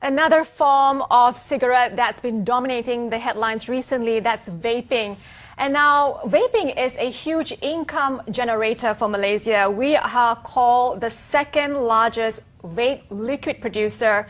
Another form of cigarette that's been dominating the headlines recently, that's vaping. And now, vaping is a huge income generator for Malaysia. We are called the second largest vape liquid producer.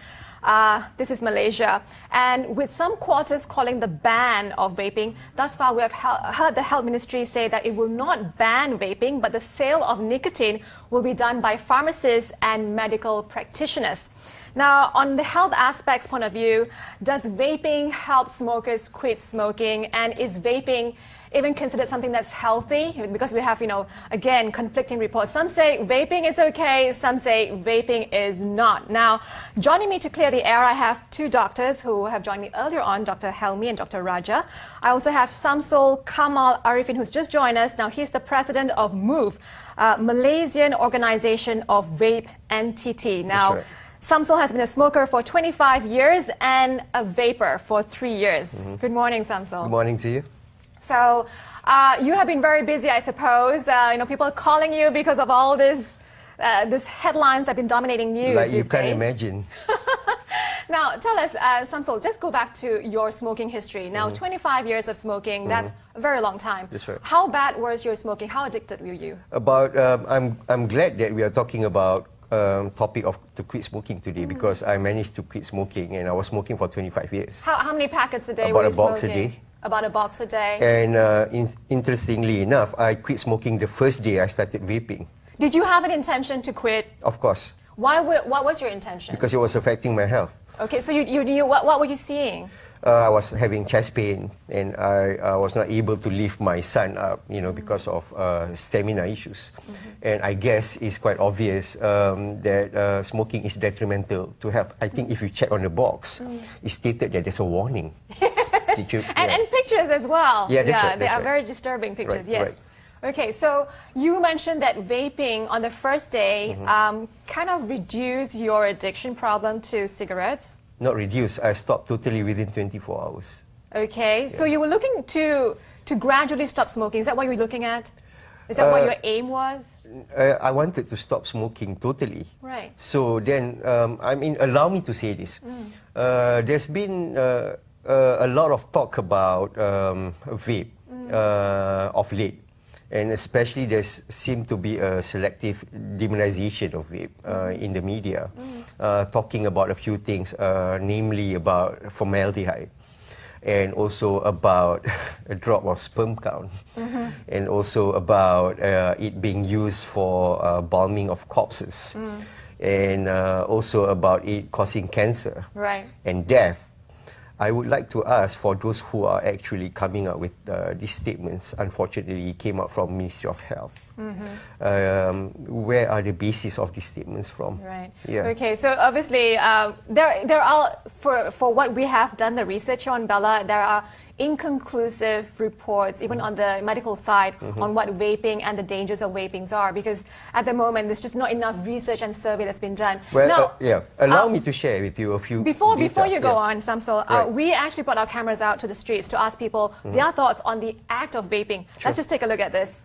This is Malaysia. And with some quarters calling the ban of vaping, thus far we have heard the Health Ministry say that it will not ban vaping, but the sale of nicotine will be done by pharmacists and medical practitioners. Now, on the health aspects point of view, does vaping help smokers quit smoking? And is vaping even considered something that's healthy? Because we have, again, conflicting reports. Some say vaping is okay, some say vaping is not. Now, joining me to clear the air, I have two doctors who have joined me earlier on, Dr. Helmi and Dr. Raja. I also have Samsul Kamal Arifin, who's just joined us. Now, he's the president of MOVE, Malaysian Organization of Vape Entity. Now, right. Samsul has been a smoker for 25 years and a vapor for 3 years. Good morning, Samsul. Good morning to you. So, you have been very busy, I suppose. People are calling you because of all this headlines that have been dominating news like these you can't days. imagine. Now, tell us, Samsul, just go back to your smoking history. Now, 25 years of smoking, that's a very long time. That's right. How bad was your smoking? How addicted were you? I'm glad that we are talking about topic of to quit smoking today because I managed to quit smoking and I was smoking for 25 years. How many packets a day About were you a box smoking? a day. About a box a day. And interestingly enough, I quit smoking the first day I started vaping. Did you have an intention to quit? Of course. What was your intention? Because it was affecting my health. Okay, so you knew, what were you seeing? I was having chest pain and I was not able to lift my son up, because of stamina issues. And I guess it's quite obvious that smoking is detrimental to health. I think if you check on the box, it stated that there's a warning. And pictures as well. Yeah, that's right. They are very disturbing pictures, right, yes. Right. Okay, so you mentioned that vaping on the first day kind of reduced your addiction problem to cigarettes. Not reduce. I stopped totally within 24 hours. Okay, so you were looking to gradually stop smoking. Is that what you were looking at? Is that what your aim was? I wanted to stop smoking totally. Right. So then, allow me to say this. There's been a lot of talk about vape of late. And especially there seemed to be a selective demonization of vape in the media, talking about a few things, namely about formaldehyde, and also about a drop of sperm count, and also about it being used for embalming of corpses, and also about it causing cancer and death. I would like to ask, for those who are actually coming up with these statements, unfortunately came out from Ministry of Health. Where are the basis of these statements from? Right. Yeah. Okay, so obviously there are, for what we have done the research on, Bella, there are inconclusive reports, even on the medical side, on what vaping and the dangers of vaping are, because at the moment there's just not enough research and survey that's been done. Well, allow me to share with you a few Before you go on, Samsul, we actually brought our cameras out to the streets to ask people their thoughts on the act of vaping. Sure. Let's just take a look at this.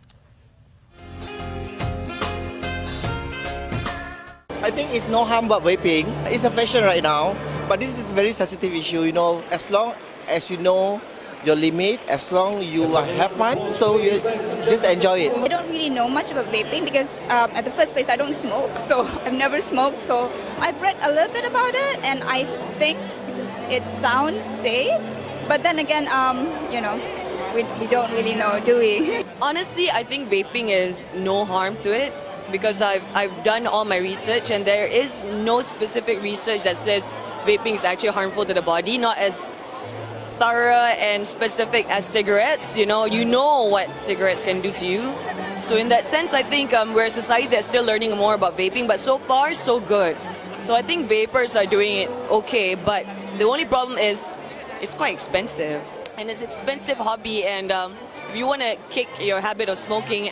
I think it's no harm about vaping. It's a fashion right now, but this is a very sensitive issue. As long as you know your limit, as long you have fun, so you just enjoy it. I don't really know much about vaping because at the first place I don't smoke, so I've never smoked. So I've read a little bit about it, and I think it sounds safe. But then again, we don't really know, do we? Honestly, I think vaping is no harm to it because I've done all my research and there is no specific research that says vaping is actually harmful to the body, not as thorough and specific as cigarettes. You know what cigarettes can do to you. So in that sense, I think we're a society that's still learning more about vaping, but so far, so good. So I think vapers are doing it okay, but the only problem is it's quite expensive. And it's an expensive hobby, and if you want to kick your habit of smoking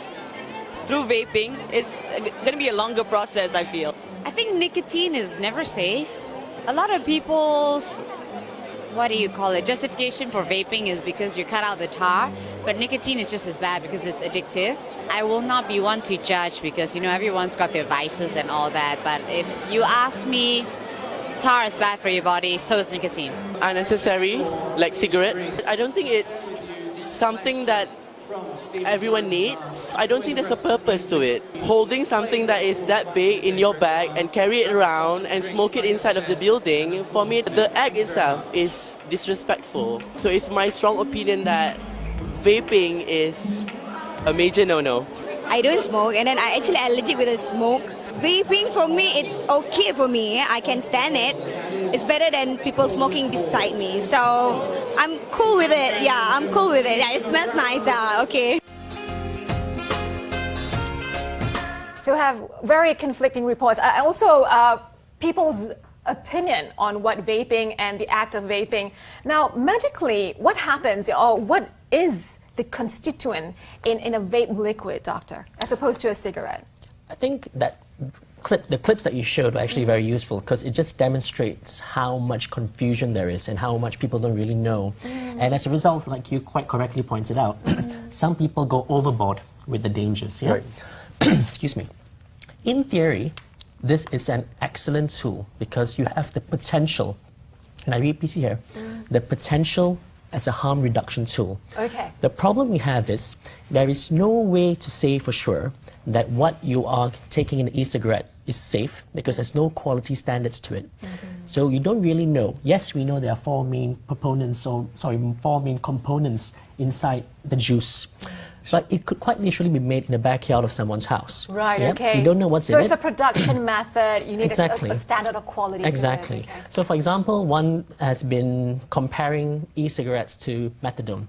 through vaping, it's going to be a longer process, I feel. I think nicotine is never safe. A lot of people's justification for vaping is because you cut out the tar, but nicotine is just as bad because it's addictive. I will not be one to judge because, everyone's got their vices and all that, but if you ask me, tar is bad for your body, so is nicotine. Unnecessary, like cigarette. I don't think it's something that everyone needs. I don't think there's a purpose to it. Holding something that is that big in your bag and carry it around and smoke it inside of the building, for me, the act itself is disrespectful. So it's my strong opinion that vaping is a major no-no. I don't smoke, and then I actually allergic with the smoke. Vaping for me, it's okay for me. I can stand it. It's better than people smoking beside me. So I'm cool with it. Yeah, I'm cool with it. Yeah, it smells nice. Okay. So we have very conflicting reports. Also, people's opinion on what vaping and the act of vaping. Now, medically, what happens or what is the constituent in a vape liquid, doctor, as opposed to a cigarette? I think that the clips that you showed were actually very useful because it just demonstrates how much confusion there is and how much people don't really know. And as a result, like you quite correctly pointed out, some people go overboard with the dangers. Yeah? Right. Excuse me. In theory, this is an excellent tool because you have the potential, and I repeat here, the potential as a harm reduction tool. Okay. The problem we have is there is no way to say for sure that what you are taking in an e-cigarette is safe because there's no quality standards to it. So you don't really know. Yes, we know there are four main components inside the juice. But it could quite literally be made in the backyard of someone's house. Right, Yeah? okay. We don't know what's in So it. it's the production method. You need Exactly. a standard of quality. to it. Exactly. Okay. So, for example, one has been comparing e-cigarettes to methadone.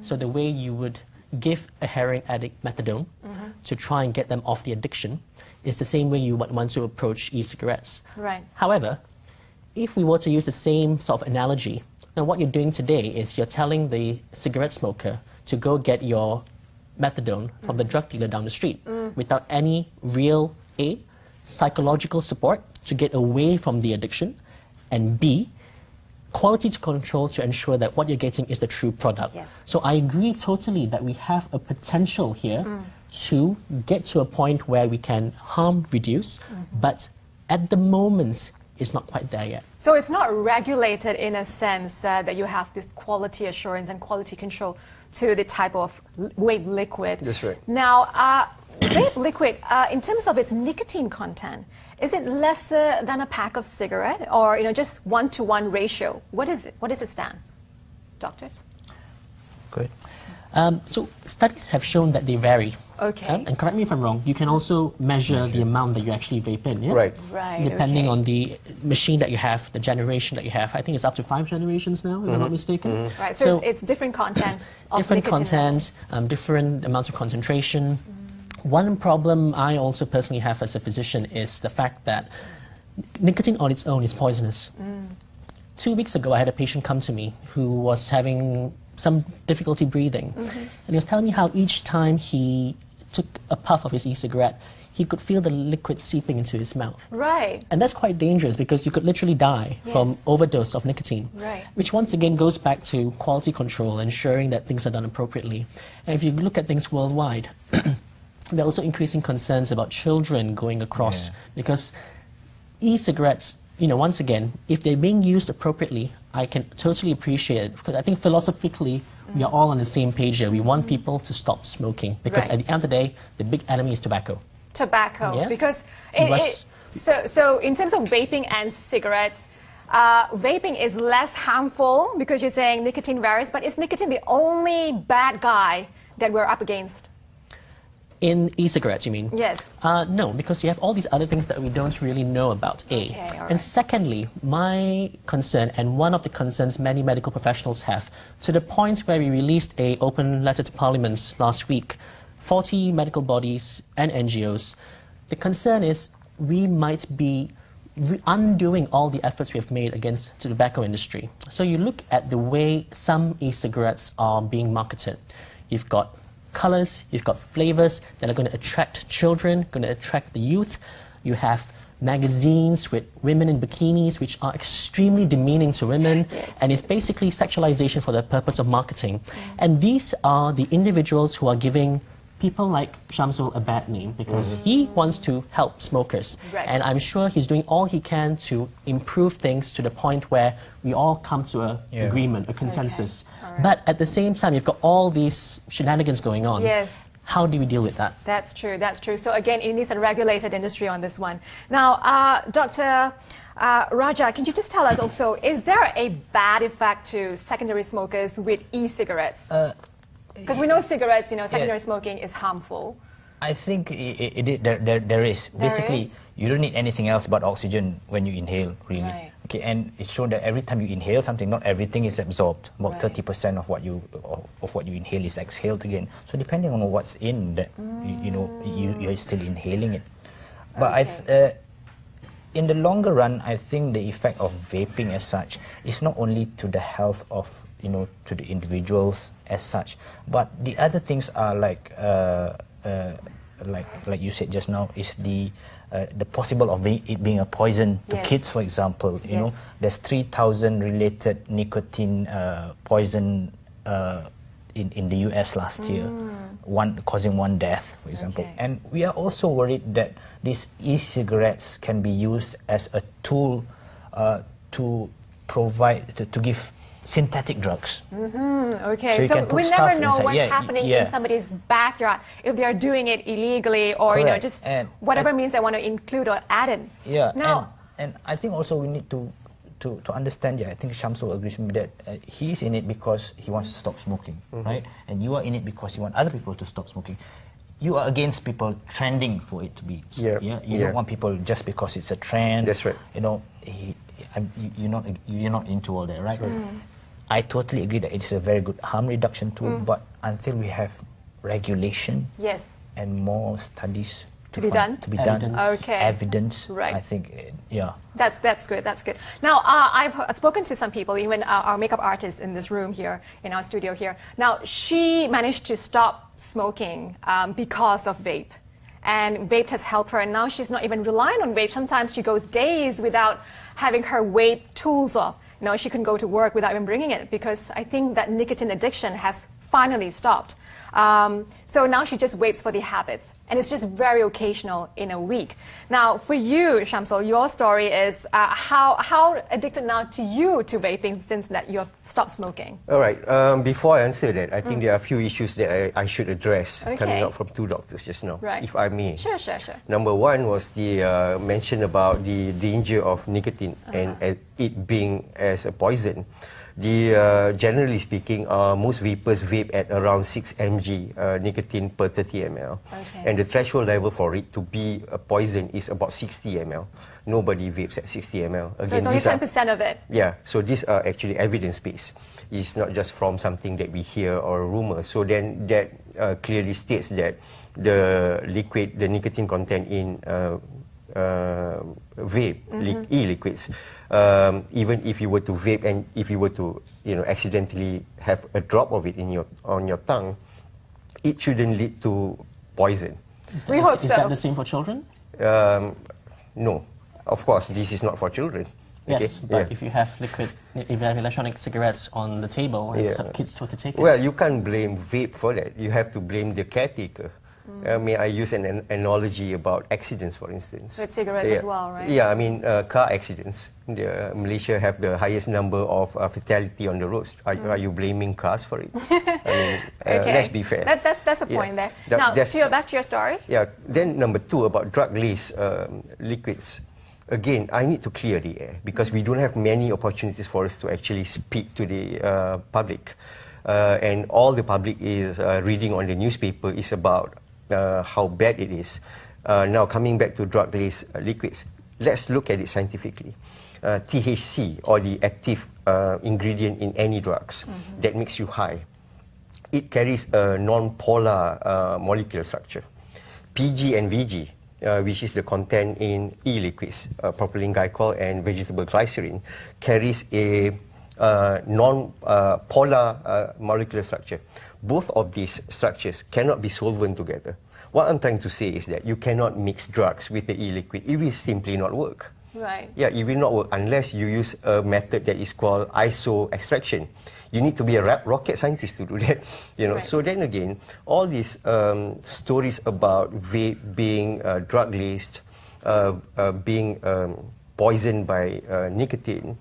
So the way you would give a heroin addict methadone to try and get them off the addiction is the same way you would want to approach e-cigarettes. Right. However, if we were to use the same sort of analogy, now what you're doing today is you're telling the cigarette smoker to go get your methadone from the drug dealer down the street without any real A, psychological support to get away from the addiction, and B, quality control to ensure that what you're getting is the true product. Yes. So I agree totally that we have a potential here to get to a point where we can harm reduce, but at the moment, it's not quite there yet. So it's not regulated in a sense that you have this quality assurance and quality control to the type of vape liquid. That's right. Now, vape liquid, in terms of its nicotine content, is it lesser than a pack of cigarette or just 1-to-1 ratio? What is it? What does it stand? Doctors? Good. So studies have shown that they vary. Okay. And correct me if I'm wrong, you can also measure the amount that you actually vape in, yeah? Right. Right. Depending okay. on the machine that you have, the generation that you have. I think it's up to 5 generations now, if I'm not mistaken. Right. So, it's different content of different nicotine content, different amounts of concentration. One problem I also personally have as a physician is the fact that nicotine on its own is poisonous. 2 weeks ago, I had a patient come to me who was having some difficulty breathing. And he was telling me how each time he took a puff of his e-cigarette, he could feel the liquid seeping into his mouth. Right. And that's quite dangerous because you could literally die from Yes. overdose of nicotine. Right. Which once again goes back to quality control, ensuring that things are done appropriately. And if you look at things worldwide, there are also increasing concerns about children going across because e-cigarettes, once again, if they're being used appropriately, I can totally appreciate it because I think philosophically we are all on the same page here. We want people to stop smoking because Right. at the end of the day, the big enemy is tobacco. Tobacco, Yeah. because Unless- so in terms of vaping and cigarettes, vaping is less harmful because you're saying nicotine varies, but is nicotine the only bad guy that we're up against? In e-cigarettes, you mean? Yes. No, because you have all these other things that we don't really know about, A. Okay, all right. And secondly, my concern, and one of the concerns many medical professionals have, to the point where we released an open letter to Parliament last week, 40 medical bodies and NGOs, the concern is we might be undoing all the efforts we have made against the tobacco industry. So you look at the way some e-cigarettes are being marketed. You've got colors, you've got flavors that are going to attract children, going to attract the youth. You have magazines with women in bikinis, which are extremely demeaning to women, and it's basically sexualization for the purpose of marketing. And these are the individuals who are giving people like Shamsul a bad name because he wants to help smokers. Right. And I'm sure he's doing all he can to improve things to the point where we all come to an agreement, a consensus. But at the same time, you've got all these shenanigans going on. Yes. How do we deal with that? That's true, that's true. So again, it needs a regulated industry on this one. Now, Dr. Raja, can you just tell us also, is there a bad effect to secondary smokers with e-cigarettes? Because we know cigarettes, secondary smoking is harmful. I think there is. Basically, is? you don't need anything else but oxygen when you inhale, really. Right. Okay, and it's shown that every time you inhale something, not everything is absorbed. About 30% of what you inhale is exhaled again. So depending on what's in that, you're still inhaling it. But in the longer run, I think the effect of vaping as such is not only to the health of to the individuals as such, but the other things are like you said just now, is the possible of it being a poison to kids, for example. You know, there's 3,000 related nicotine poison in the US last year, causing one death, for example. And we are also worried that these e-cigarettes can be used as a tool to give synthetic drugs. Okay, So, so we never know inside. what's happening in somebody's backyard if they're doing it illegally or just whatever means they want to include or add in. Yeah, now, and I think also we need to understand. I think Shamsul agrees with me that he's in it because he wants to stop smoking, right? And you are in it because you want other people to stop smoking. You are against people trending for it to be. You don't want people just because it's a trend. That's right. You're not into all that, right? I totally agree that it's a very good harm reduction tool, but until we have regulation and more studies to be done, evidence, right. I think, That's good. That's good. Now, I've spoken to some people, even our makeup artist in this room here, in our studio here. Now, she managed to stop smoking because of vape. And vape has helped her, and now she's not even relying on vape. Sometimes she goes days without having her vape tools off. She can go to work without even bringing it because I think that nicotine addiction has finally stopped. So now she just vapes for the habits, and it's just very occasional in a week. Now, for you, Shamsul, your story is how addicted now to you to vaping since that you have stopped smoking? All right. Before I answer that, I think there are a few issues that I should address coming out from two doctors just now, if I may. Sure. Number one was the mention about the danger of nicotine and it being as a poison. Generally speaking, most vapers vape at around 6 mg nicotine per 30 ml. And the threshold level for it to be a poison is about 60 ml. Nobody vapes at 60 ml. Again, so it's only 10% of it. Yeah, so these are actually evidence-based. It's not just from something that we hear or a rumor. So then that clearly states that the nicotine content in vape, e-liquids, even if you were to vape and if you were to accidentally have a drop of it on your tongue, it shouldn't lead to poison. Is that the same for children? No, of course this is not for children. Yes, but if you have if you have electronic cigarettes on the table and some kids were to take it. Well, you can't blame vape for that. You have to blame the caretaker. May I use an analogy about accidents, for instance? With cigarettes as well, right? Yeah, I mean car accidents. Malaysia have the highest number of fatality on the roads. Are you blaming cars for it? I mean, let's be fair. That's a point there. Now, back to your story. Yeah. Then number two about drug-laced liquids. Again, I need to clear the air because we don't have many opportunities for us to actually speak to the public. And all the public is reading on the newspaper is about how bad it is. Now, coming back to drug-laced liquids, let's look at it scientifically. THC, or the active ingredient in any drugs that makes you high, it carries a non-polar molecular structure. PG and VG, which is the content in e-liquids, propylene glycol and vegetable glycerin, carries a non-polar molecular structure. Both of these structures cannot be solvent together. What I'm trying to say is that you cannot mix drugs with the e-liquid. It will simply not work. Right. Yeah, it will not work unless you use a method that is called iso extraction. You need to be a rocket scientist to do that, you know. Right. So then again, all these stories about vape being drug-laced, being poisoned by nicotine,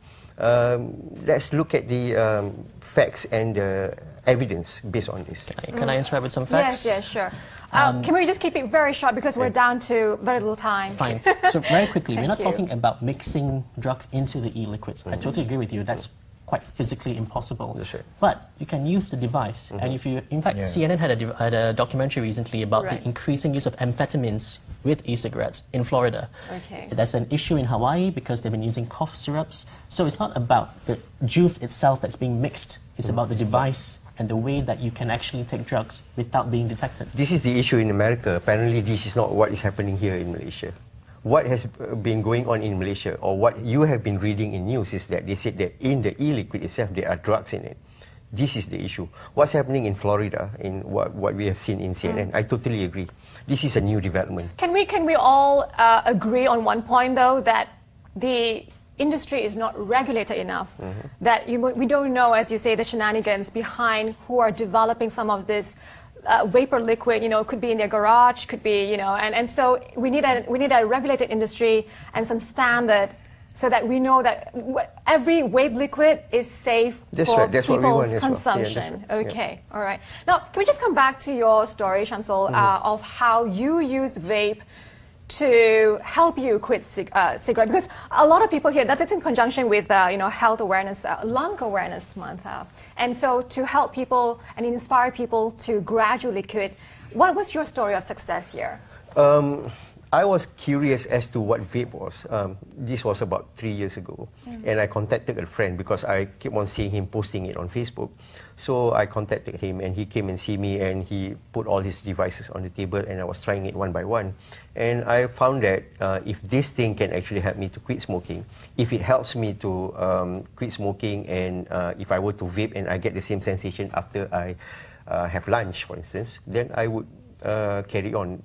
let's look at the facts and the evidence based on this. Can I interrupt with some facts? Yes, sure. Can we just keep it very short because we're down to very little time? Fine. So very quickly, we're not Thank you. talking about mixing drugs into the e-liquids. I totally agree with you. That's quite physically impossible. That's right. But you can use the device. And if you, in fact, CNN had a documentary recently about Right. the increasing use of amphetamines with e-cigarettes in Florida. Okay. There's an issue in Hawaii because they've been using cough syrups. So it's not about the juice itself that's being mixed. It's about the device and the way that you can actually take drugs without being detected. This is the issue in America. Apparently, this is not what is happening here in Malaysia. What has been going on in Malaysia, or what you have been reading in news, is that they said that in the e-liquid itself, there are drugs in it. This is the issue. What's happening in Florida, in what we have seen in CNN, I totally agree. This is a new development. Can we all agree on one point though, that the industry is not regulated enough? That we don't know, as you say, the shenanigans behind who are developing some of this vapor liquid. You know, could be in their garage, could be, you know, and so we need a regulated industry and some standard, so that we know that every vape liquid is safe That's for right. That's what we want people's as well. Yeah, consumption. that's right. Yeah. Okay, all right. Now, can we just come back to your story, Shamsul, of how you use vape to help you quit cigarette? Because a lot of people here, that's in conjunction with health awareness, lung awareness month, and so to help people and inspire people to gradually quit. What was your story of success here? I was curious as to what vape was. This was about 3 years ago. And I contacted a friend because I keep on seeing him posting it on Facebook. So I contacted him and he came and see me and he put all his devices on the table and I was trying it one by one. And I found that if this thing can actually help me to quit smoking, if it helps me to quit smoking, and if I were to vape and I get the same sensation after I have lunch, for instance, then I would carry on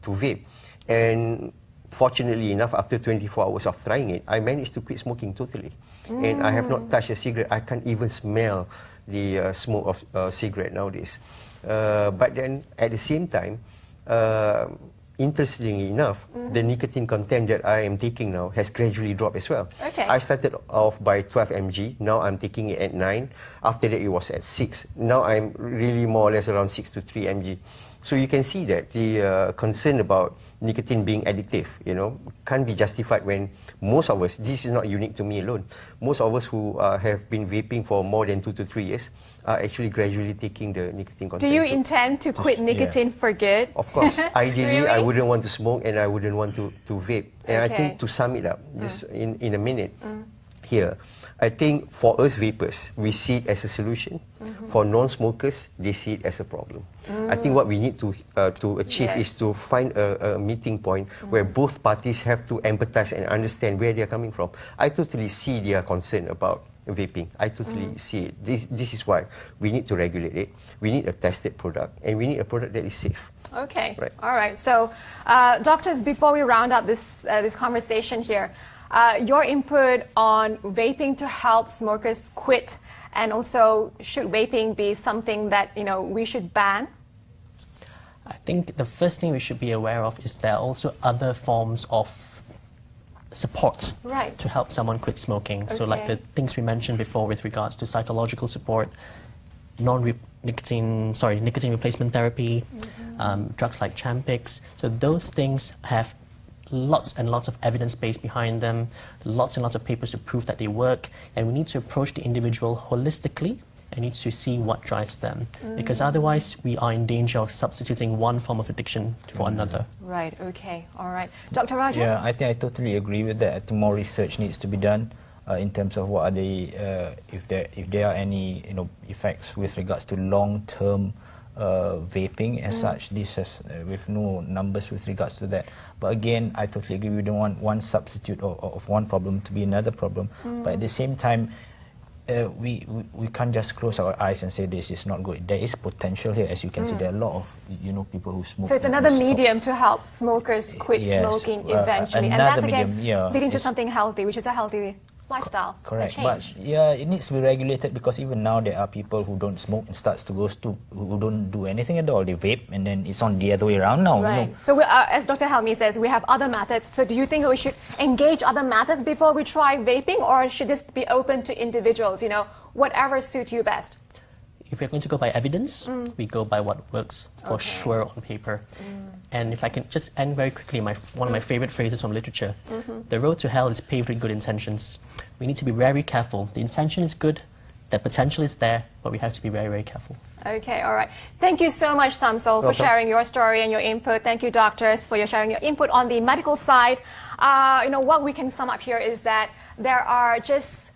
to vape. And fortunately enough, after 24 hours of trying it, I managed to quit smoking totally. And I have not touched a cigarette. I can't even smell the smoke of cigarette nowadays. But then at the same time, interestingly enough, the nicotine content that I am taking now has gradually dropped as well. Okay. I started off by 12 mg. Now I'm taking it at 9. After that, it was at 6. Now I'm really more or less around 6 to 3 mg. So you can see that the concern about nicotine being addictive, can't be justified when most of us, this is not unique to me alone, most of us who have been vaping for more than 2 to 3 years are actually gradually taking the nicotine content. Do you intend to quit nicotine for good? Of course. Ideally, Really? I wouldn't want to smoke and I wouldn't want to vape. And I Okay. think to sum it up, just in a minute here, I think for us vapers, we see it as a solution. For non-smokers, they see it as a problem. I think what we need to achieve is to find a meeting point where both parties have to empathize and understand where they are coming from. I totally see their concern about vaping. I totally see it. This is why we need to regulate it. We need a tested product, and we need a product that is safe. Okay. Right. All right. So, doctors, before we round up this conversation here, your input on vaping to help smokers quit, and also should vaping be something that we should ban? I think the first thing we should be aware of is there are also other forms of support Right. to help someone quit smoking. So like Okay. the things we mentioned before with regards to psychological support, nicotine replacement therapy, drugs like Champix. So those things have lots and lots of evidence base behind them, lots and lots of papers to prove that they work, and we need to approach the individual holistically and need to see what drives them, because otherwise we are in danger of substituting one form of addiction for another. Right. Okay. All right. Dr. Raja? Yeah, I think I totally agree with that. I think more research needs to be done in terms of what are the if there are any effects with regards to long-term vaping as such. This has with no numbers with regards to that. But again, I totally agree. We don't want one substitute of one problem to be another problem. But at the same time, we can't just close our eyes and say this is not good. There is potential here, as you can see. There are a lot of people who smoke. So it's another medium to help smokers quit smoking eventually, and that's again leading to something healthy, which is a healthy lifestyle. Correct, a but change. it needs to be regulated, because even now there are people who don't smoke and who don't do anything at all. They vape, and then it's on the other way around now. Right. So as Dr. Helmi says, we have other methods. So do you think we should engage other methods before we try vaping, or should this be open to individuals? Whatever suits you best. If we're going to go by evidence, we go by what works for sure on paper. And if I can just end very quickly, one of my favorite phrases from literature, the road to hell is paved with good intentions. We need to be very careful. The intention is good, the potential is there, but we have to be very, very careful. Okay, all right. Thank you so much, Samsul, for sharing your story and your input. Thank you, doctors, for sharing your input on the medical side. What we can sum up here is that there are just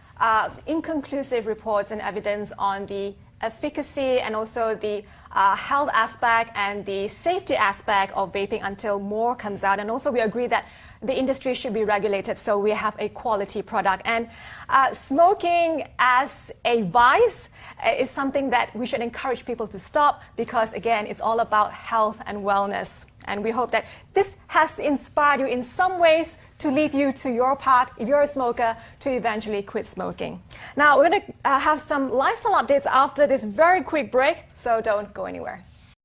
inconclusive reports and evidence on the efficacy and also the health aspect and the safety aspect of vaping until more comes out. And also we agree that the industry should be regulated so we have a quality product. And smoking as a vice is something that we should encourage people to stop, because again, it's all about health and wellness. And we hope that this has inspired you in some ways to lead you to your path, if you're a smoker, to eventually quit smoking. Now, we're going to have some lifestyle updates after this very quick break, so don't go anywhere.